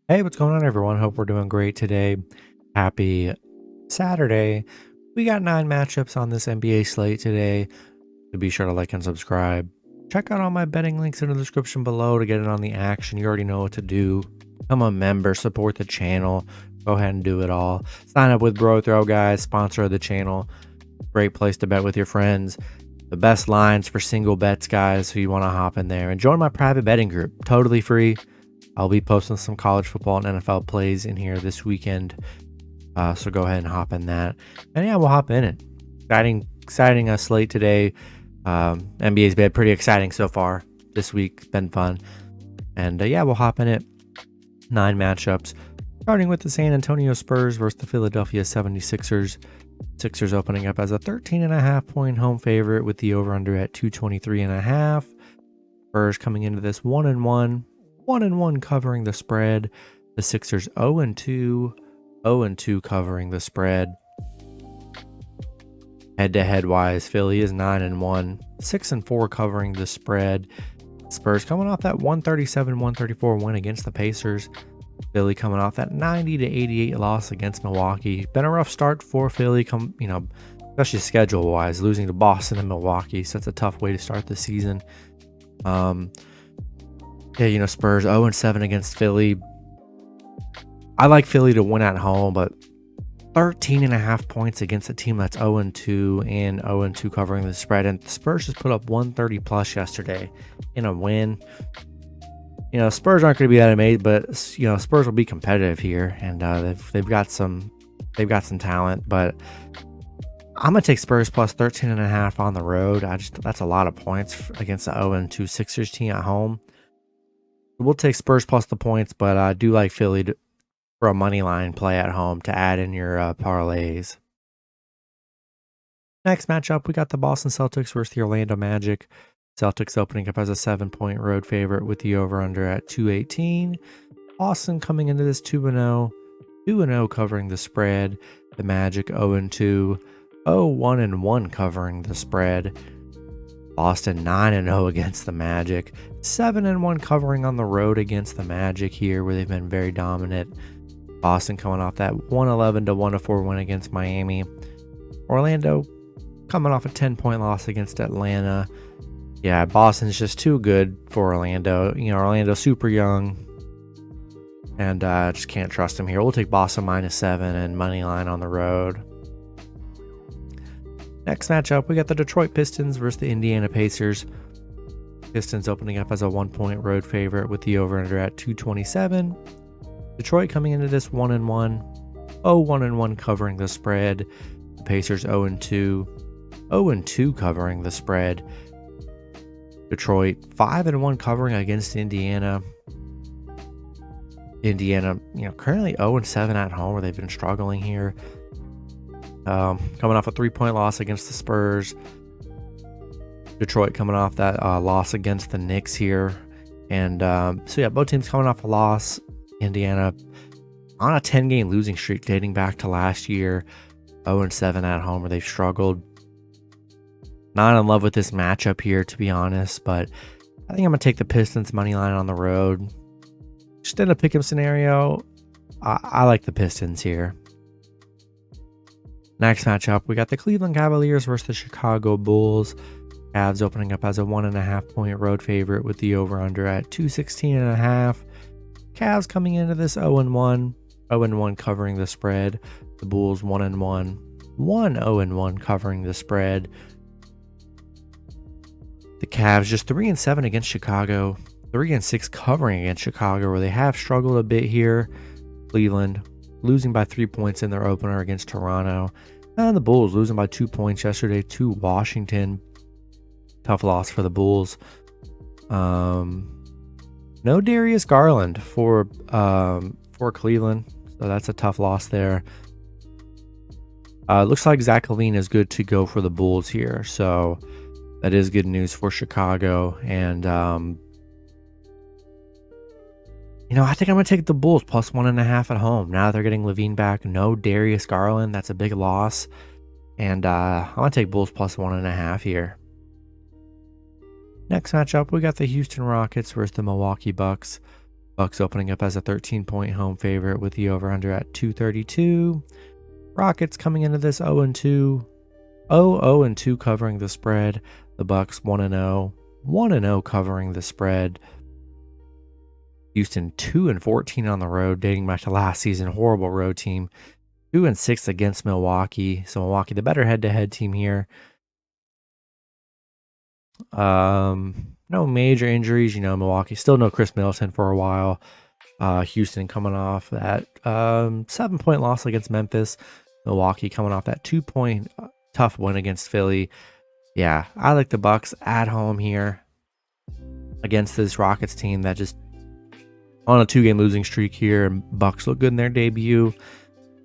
Hey, what's going on, everyone? Hope we're doing great today. Happy Saturday. We got 9 matchups on this NBA slate today. So be sure to like and subscribe. Check out all my betting links in the description below to get in on the action. You already know what to do. Become a member, support the channel. Go ahead and do it all. Sign up with Bro Throw, guys, sponsor of the channel. Great place to bet with your friends. The best lines for single bets, guys, so you want to hop in there and join my private betting group. Totally free. I'll be posting some college football and NFL plays in here this weekend. So go ahead and hop in that. And yeah, we'll hop in it. Exciting slate today. NBA's been pretty exciting so far this week. Been fun. And yeah, we'll hop in it. 9 matchups. Starting with the San Antonio Spurs versus the Philadelphia 76ers. Sixers opening up as a 13.5 point home favorite with the over-under at 223.5. Spurs coming into this 1-1. 1-1 covering the spread. The Sixers 0-2. 0-2 covering the spread. Head-to-head wise, Philly is 9-1. 6-4 covering the spread. Spurs coming off that 137-134 win against the Pacers. Philly coming off that 90-88 loss against Milwaukee. Been a rough start for Philly, especially schedule-wise, losing to Boston and Milwaukee. So that's a tough way to start the season. Spurs 0-7 against Philly. I like Philly to win at home, but 13.5 points against a team that's 0-2 and 0-2 covering the spread. And the Spurs just put up 130 plus yesterday in a win. Spurs aren't going to be that amazing, but Spurs will be competitive here, and they've got some talent. But I'm gonna take Spurs plus 13.5 on the road. That's a lot of points against the 0-2 Sixers team at home. We'll take Spurs plus the points, but I do like Philly for a money line play at home to add in your parlays. Next matchup, we got the Boston Celtics versus the Orlando Magic. Celtics opening up as a 7-point road favorite with the over-under at 218. Boston coming into this 2-0. 2-0 covering the spread. The Magic 0-2. 1-1 covering the spread. Boston 9-0 against the Magic. 7-1 covering on the road against the Magic here, where they've been very dominant. Boston coming off that 111-104 win against Miami. Orlando coming off a 10-point loss against Atlanta. Yeah, Boston's just too good for Orlando. Orlando's super young, and just can't trust him here. We'll take Boston -7 and money line on the road. Next matchup, we got the Detroit Pistons versus the Indiana Pacers. Pistons opening up as a 1-point road favorite with the over-under at 227. Detroit coming into this 1-1. 1-1 covering the spread. The Pacers 0-2. 0-2 covering the spread. Detroit 5-1 covering against Indiana. Indiana, currently 0-7 at home, where they've been struggling here. Coming off a 3-point loss against the Spurs. Detroit coming off that loss against the Knicks here. And both teams coming off a loss. Indiana on a 10-game losing streak dating back to last year. 0-7 at home, where they've struggled. Not in love with this matchup here, to be honest, but I think I'm going to take the Pistons money line on the road. Just in a pick'em scenario, I like the Pistons here. Next matchup, we got the Cleveland Cavaliers versus the Chicago Bulls. Cavs opening up as a 1.5-point road favorite with the over-under at 216.5. Cavs coming into this 0-1. 0-1 covering the spread. The Bulls 1-1. 1-0-1 covering the spread. The Cavs just 3-7 against Chicago. 3-6 covering against Chicago, where they have struggled a bit here. Cleveland losing by 3 points in their opener against Toronto. And the Bulls losing by 2 points yesterday to Washington. Tough loss for the Bulls. No Darius Garland for Cleveland, so that's a tough loss there. Looks like Zach LaVine is good to go for the Bulls here, so that is good news for Chicago. And I think I'm going to take the Bulls plus 1.5 at home. Now they're getting LaVine back. No Darius Garland. That's a big loss. And I'm going to take Bulls plus 1.5 here. Next matchup, we got the Houston Rockets versus the Milwaukee Bucks. Bucks opening up as a 13-point home favorite with the over-under at 232. Rockets coming into this 0-2. 0-2 covering the spread. The Bucks 1-0. 1-0 covering the spread. Houston 2-14 on the road, dating back to last season. Horrible road team. 2-6 against Milwaukee. So Milwaukee, the better head-to-head team here. No major injuries. Milwaukee still no Chris Middleton for a while. Houston coming off that 7-point loss against Memphis. Milwaukee coming off that 2-point tough win against Philly. Yeah, I like the Bucks at home here against this Rockets team that just on a 2-game losing streak here. And Bucks look good in their debut.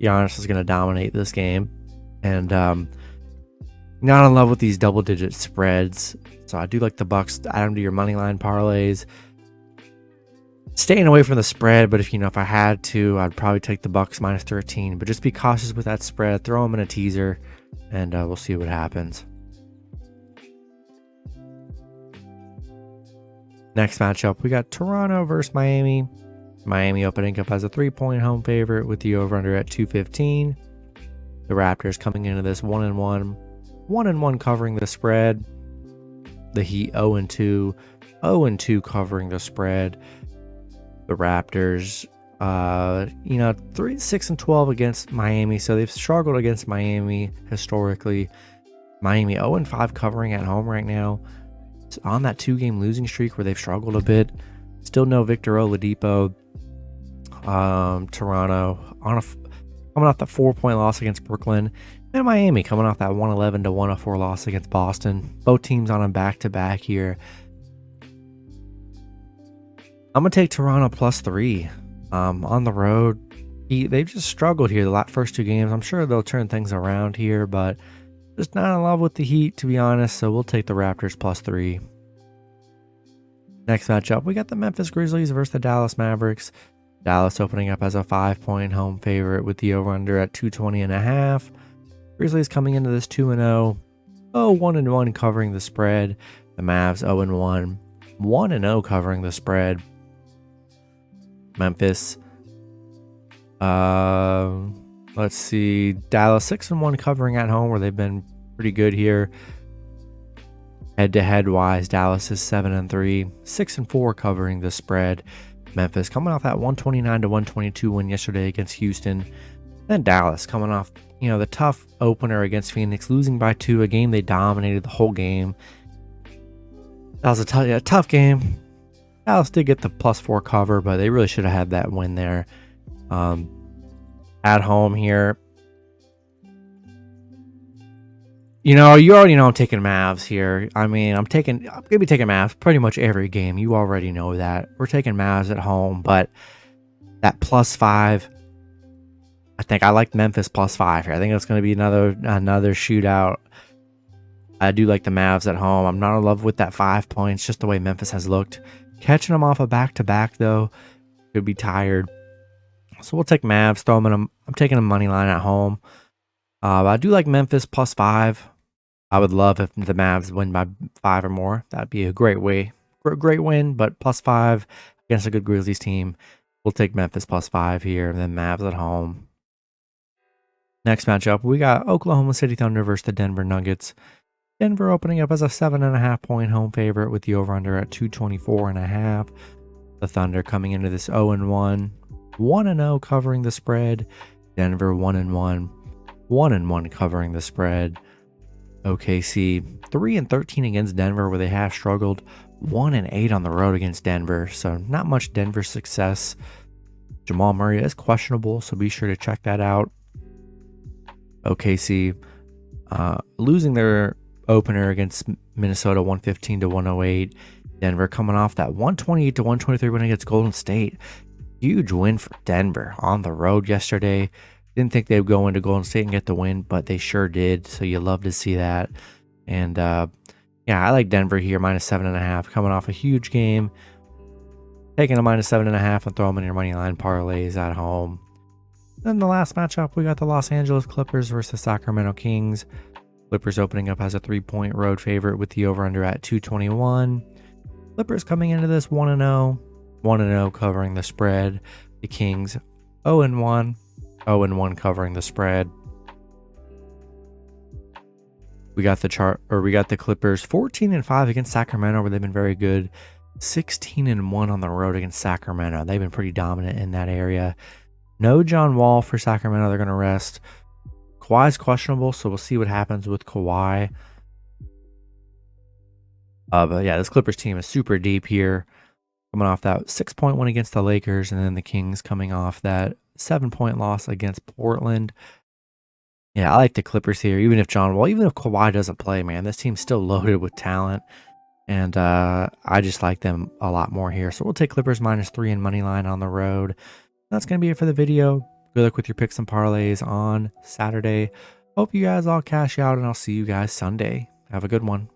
Giannis is going to dominate this game. And not in love with these double-digit spreads. So I do like the Bucks. Add them to your money line parlays. Staying away from the spread, but if I had to, I'd probably take the Bucks minus 13. But just be cautious with that spread. Throw them in a teaser, and we'll see what happens. Next matchup, we got Toronto versus Miami. Miami opening up as a 3-point home favorite with the over-under at 215. The Raptors coming into this 1-1. 1-1 covering the spread. The Heat 0-2. 0-2 covering the spread. The Raptors, 6-12 against Miami. So they've struggled against Miami historically. Miami 0-5 covering at home right now. It's on that 2-game losing streak where they've struggled a bit. Still no Victor Oladipo. Toronto coming off that 4-point loss against Brooklyn. And Miami coming off that 111-104 loss against Boston. Both teams on a back-to-back here. I'm going to take Toronto plus 3 on the road. They've just struggled here the first 2 games. I'm sure they'll turn things around here, but just not in love with the Heat, to be honest. So we'll take the Raptors plus 3. Next matchup, we got the Memphis Grizzlies versus the Dallas Mavericks. Dallas opening up as a 5-point home favorite with the over-under at 220.5. Grizzlies coming into this 2-0. 1-1 covering the spread. The Mavs 0-1. 1-0 covering the spread. Memphis. Let's see. Dallas 6-1 covering at home, where they've been pretty good here. Head-to-head wise, Dallas is 7-3. 6-4 covering the spread. Memphis coming off that 129-122 win yesterday against Houston. Then Dallas coming off, the tough opener against Phoenix, losing by 2, a game they dominated the whole game. That was a tough game. Dallas did get the +4 cover, but they really should have had that win there. At home here. You already know I'm taking Mavs here. I'm going to be taking Mavs pretty much every game. You already know that. We're taking Mavs at home, but that +5, I think I like Memphis +5 here. I think it's going to be another shootout. I do like the Mavs at home. I'm not in love with that 5 points, just the way Memphis has looked. Catching them off a back-to-back, though, could be tired. So we'll take Mavs, throw them in I'm taking a money line at home. I do like Memphis +5. I would love if the Mavs win by 5 or more. That'd be a great win, but +5 against a good Grizzlies team. We'll take Memphis +5 here, and then Mavs at home. Next matchup, we got Oklahoma City Thunder versus the Denver Nuggets. Denver opening up as a 7.5-point home favorite with the over-under at 224.5. The Thunder coming into this 0-1. 1-0 covering the spread. Denver 1-1. 1-1 covering the spread. OKC 3-13 against Denver, where they have struggled. 1-8 on the road against Denver, so not much Denver success. Jamal Murray is questionable, so be sure to check that out. OKC losing their opener against Minnesota 115-108. Denver coming off that 128-123 win against Golden State. Huge win for Denver on the road yesterday. Didn't think they would go into Golden State and get the win, but they sure did. So you love to see that. And I like Denver here, -7.5, coming off a huge game. Taking a -7.5 and throw them in your money line parlays at home. Then the last matchup, we got the Los Angeles Clippers versus Sacramento Kings. Clippers opening up as a 3-point road favorite with the over-under at 221. Clippers coming into this 1-0. 1-0 covering the spread. The Kings 0-1, 0-1 covering the spread. We got the Clippers 14-5 against Sacramento, where they've been very good. 16-1 on the road against Sacramento. They've been pretty dominant in that area. No John Wall for Sacramento. They're going to rest. Kawhi's questionable, so we'll see what happens with Kawhi. But yeah, this Clippers team is super deep here. Coming off that 6-point win against the Lakers, and then the Kings coming off that 7-point loss against Portland. Yeah, I like the Clippers here, even if Kawhi doesn't play, man. This team's still loaded with talent, and I just like them a lot more here. So we'll take Clippers -3 in money line on the road. That's going to be it for the video. Good luck with your picks and parlays on Saturday. Hope you guys all cash out, and I'll see you guys Sunday. Have a good one.